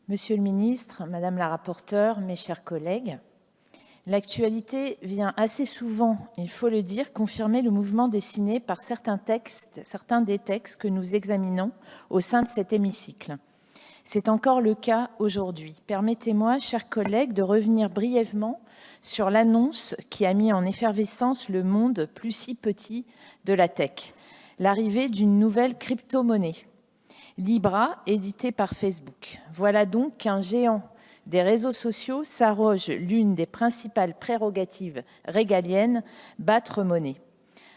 Monsieur le ministre, madame la rapporteure, mes chers collègues, l'actualité vient assez souvent, il faut le dire, confirmer le mouvement dessiné par certains des textes que nous examinons au sein de cet hémicycle. C'est encore le cas aujourd'hui. Permettez-moi, chers collègues, de revenir brièvement sur l'annonce qui a mis en effervescence le monde plus si petit de la tech, l'arrivée d'une nouvelle crypto-monnaie. Libra, édité par Facebook. Voilà donc qu'un géant des réseaux sociaux s'arroge l'une des principales prérogatives régaliennes, battre monnaie.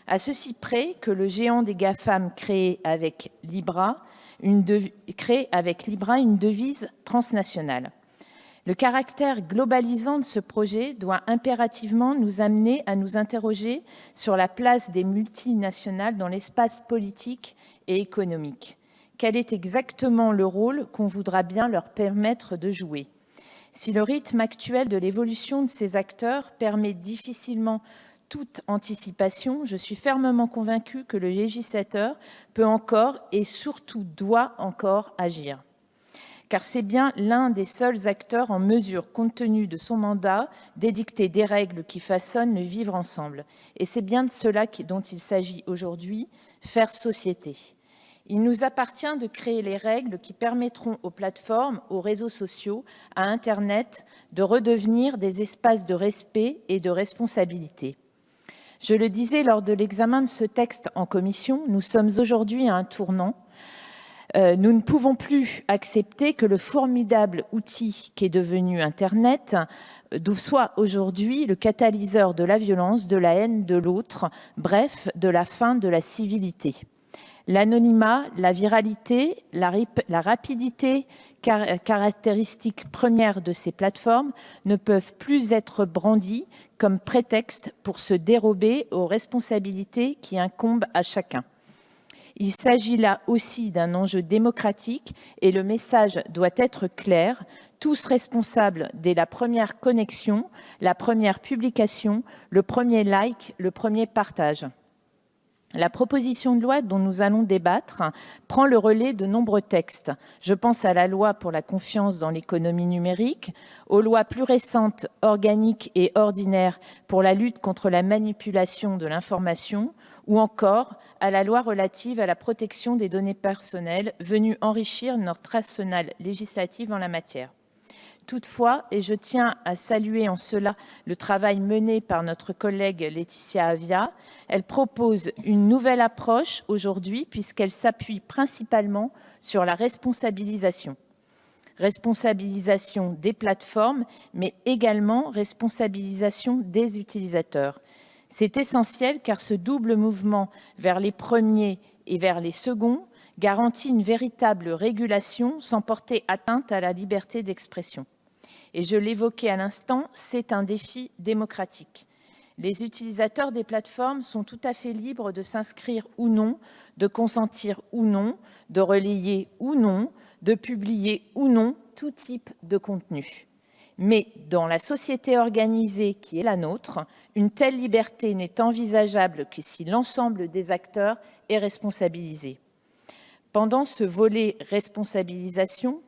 À ceci près que le géant des GAFAM crée avec Libra une devise transnationale. Le caractère globalisant de ce projet doit impérativement nous amener à nous interroger sur la place des multinationales dans l'espace politique et économique. Quel est exactement le rôle qu'on voudra bien leur permettre de jouer? Si le rythme actuel de l'évolution de ces acteurs permet difficilement toute anticipation, je suis fermement convaincue que le législateur peut encore et surtout doit encore agir. Car c'est bien l'un des seuls acteurs en mesure, compte tenu de son mandat, d'édicter des règles qui façonnent le vivre ensemble. Et c'est bien de cela dont il s'agit aujourd'hui, faire société. Il nous appartient de créer les règles qui permettront aux plateformes, aux réseaux sociaux, à Internet, de redevenir des espaces de respect et de responsabilité. Je le disais lors de l'examen de ce texte en commission, nous sommes aujourd'hui à un tournant. Nous ne pouvons plus accepter que le formidable outil qu'est devenu Internet soit aujourd'hui le catalyseur de la violence, de la haine de l'autre, bref, de la fin de la civilité. L'anonymat, la viralité, la rapidité, caractéristiques premières de ces plateformes, ne peuvent plus être brandis comme prétexte pour se dérober aux responsabilités qui incombent à chacun. Il s'agit là aussi d'un enjeu démocratique et le message doit être clair, tous responsables dès la première connexion, la première publication, le premier like, le premier partage. La proposition de loi dont nous allons débattre prend le relais de nombreux textes. Je pense à la loi pour la confiance dans l'économie numérique, aux lois plus récentes, organiques et ordinaires pour la lutte contre la manipulation de l'information, ou encore à la loi relative à la protection des données personnelles, venue enrichir notre arsenal législatif en la matière. Toutefois, et je tiens à saluer en cela le travail mené par notre collègue Laetitia Avia, elle propose une nouvelle approche aujourd'hui puisqu'elle s'appuie principalement sur la responsabilisation. Responsabilisation des plateformes, mais également responsabilisation des utilisateurs. C'est essentiel car ce double mouvement vers les premiers et vers les seconds garantit une véritable régulation sans porter atteinte à la liberté d'expression. Et je l'évoquais à l'instant, c'est un défi démocratique. Les utilisateurs des plateformes sont tout à fait libres de s'inscrire ou non, de consentir ou non, de relayer ou non, de publier ou non tout type de contenu. Mais dans la société organisée qui est la nôtre, une telle liberté n'est envisageable que si l'ensemble des acteurs est responsabilisé. Pendant ce volet responsabilisation,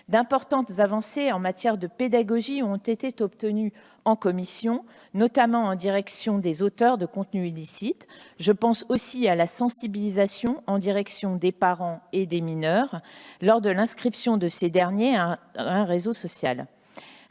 d'importantes avancées en matière de pédagogie ont été obtenues en commission, notamment en direction des auteurs de contenus illicites. Je pense aussi à la sensibilisation en direction des parents et des mineurs lors de l'inscription de ces derniers à un réseau social.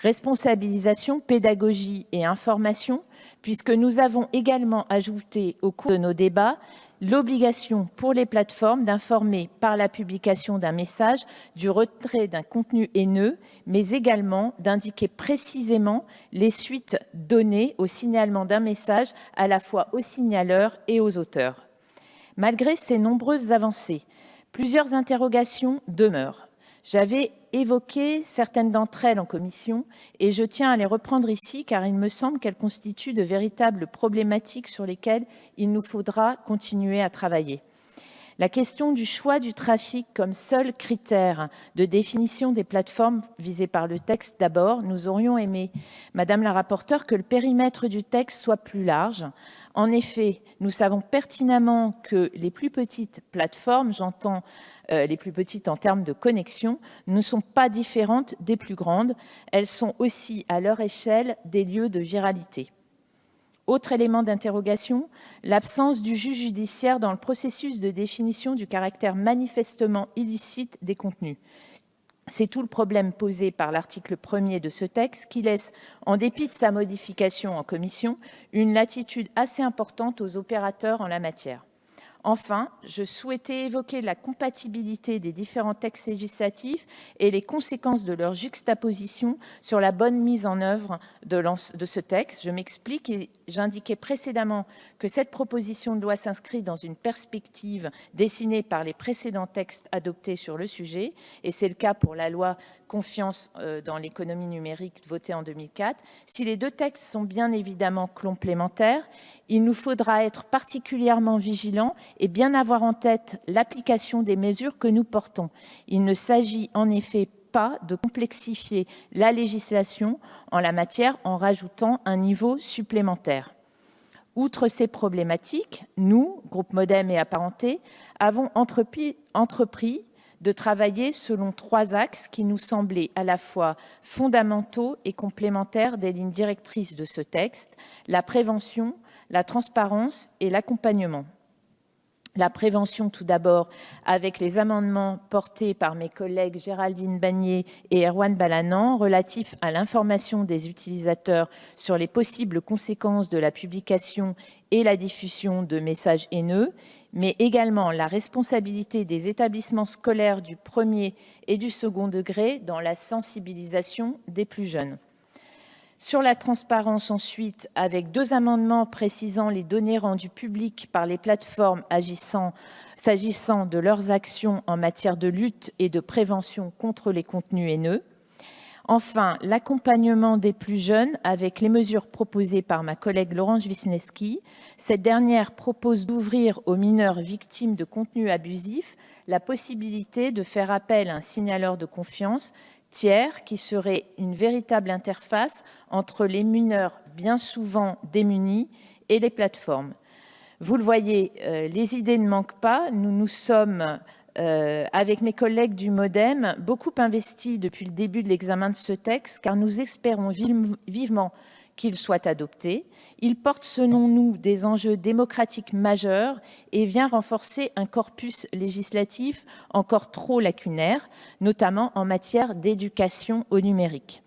Responsabilisation, pédagogie et information, puisque nous avons également ajouté au cours de nos débats l'obligation pour les plateformes d'informer par la publication d'un message du retrait d'un contenu haineux, mais également d'indiquer précisément les suites données au signalement d'un message à la fois aux signaleurs et aux auteurs. Malgré ces nombreuses avancées, plusieurs interrogations demeurent. J'avais évoqué certaines d'entre elles en commission et je tiens à les reprendre ici car il me semble qu'elles constituent de véritables problématiques sur lesquelles il nous faudra continuer à travailler. La question du choix du trafic comme seul critère de définition des plateformes visées par le texte, d'abord, nous aurions aimé, Madame la rapporteure, que le périmètre du texte soit plus large. En effet, nous savons pertinemment que les plus petites plateformes, j'entends les plus petites en termes de connexion, ne sont pas différentes des plus grandes. Elles sont aussi, à leur échelle, des lieux de viralité. Autre élément d'interrogation, l'absence du juge judiciaire dans le processus de définition du caractère manifestement illicite des contenus. C'est tout le problème posé par l'article 1er de ce texte qui laisse, en dépit de sa modification en commission, une latitude assez importante aux opérateurs en la matière. Enfin, je souhaitais évoquer la compatibilité des différents textes législatifs et les conséquences de leur juxtaposition sur la bonne mise en œuvre de ce texte. Je m'explique et j'indiquais précédemment que cette proposition de loi s'inscrit dans une perspective dessinée par les précédents textes adoptés sur le sujet, et c'est le cas pour la loi Confiance dans l'économie numérique votée en 2004. Si les deux textes sont bien évidemment complémentaires, il nous faudra être particulièrement vigilants et bien avoir en tête l'application des mesures que nous portons. Il ne s'agit en effet pas de complexifier la législation en la matière en rajoutant un niveau supplémentaire. Outre ces problématiques, nous, groupe MODEM et apparentés, avons entrepris de travailler selon 3 axes qui nous semblaient à la fois fondamentaux et complémentaires des lignes directrices de ce texte: la prévention, la transparence et l'accompagnement. La prévention, tout d'abord, avec les amendements portés par mes collègues Géraldine Bannier et Erwan Balanant relatifs à l'information des utilisateurs sur les possibles conséquences de la publication et la diffusion de messages haineux, mais également la responsabilité des établissements scolaires du premier et du second degré dans la sensibilisation des plus jeunes. Sur la transparence ensuite, avec 2 amendements précisant les données rendues publiques par les plateformes s'agissant de leurs actions en matière de lutte et de prévention contre les contenus haineux. Enfin, l'accompagnement des plus jeunes avec les mesures proposées par ma collègue Laurence Wisniewski. Cette dernière propose d'ouvrir aux mineurs victimes de contenus abusifs la possibilité de faire appel à un signaleur de confiance tiers qui serait une véritable interface entre les mineurs bien souvent démunis et les plateformes. Vous le voyez, les idées ne manquent pas. Nous nous sommes, avec mes collègues du MODEM, beaucoup investis depuis le début de l'examen de ce texte, car nous espérons vivement qu'il soit adopté. Il porte, selon nous, des enjeux démocratiques majeurs et vient renforcer un corpus législatif encore trop lacunaire, notamment en matière d'éducation au numérique.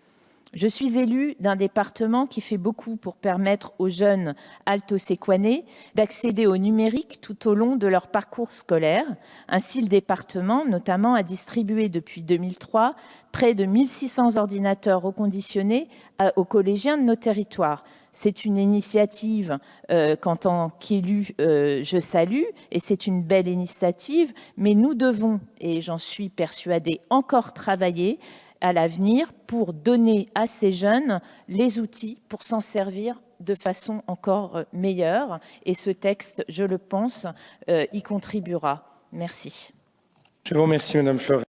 Je suis élue d'un département qui fait beaucoup pour permettre aux jeunes alto-séquanais d'accéder au numérique tout au long de leur parcours scolaire. Ainsi, le département, notamment, a distribué depuis 2003 près de 1600 ordinateurs reconditionnés aux collégiens de nos territoires. C'est une initiative qu'en tant qu'élu, je salue, et c'est une belle initiative, mais nous devons, et j'en suis persuadée, encore travailler à l'avenir pour donner à ces jeunes les outils pour s'en servir de façon encore meilleure. Et ce texte, je le pense, y contribuera. Merci. Je vous remercie, Madame Fleuret.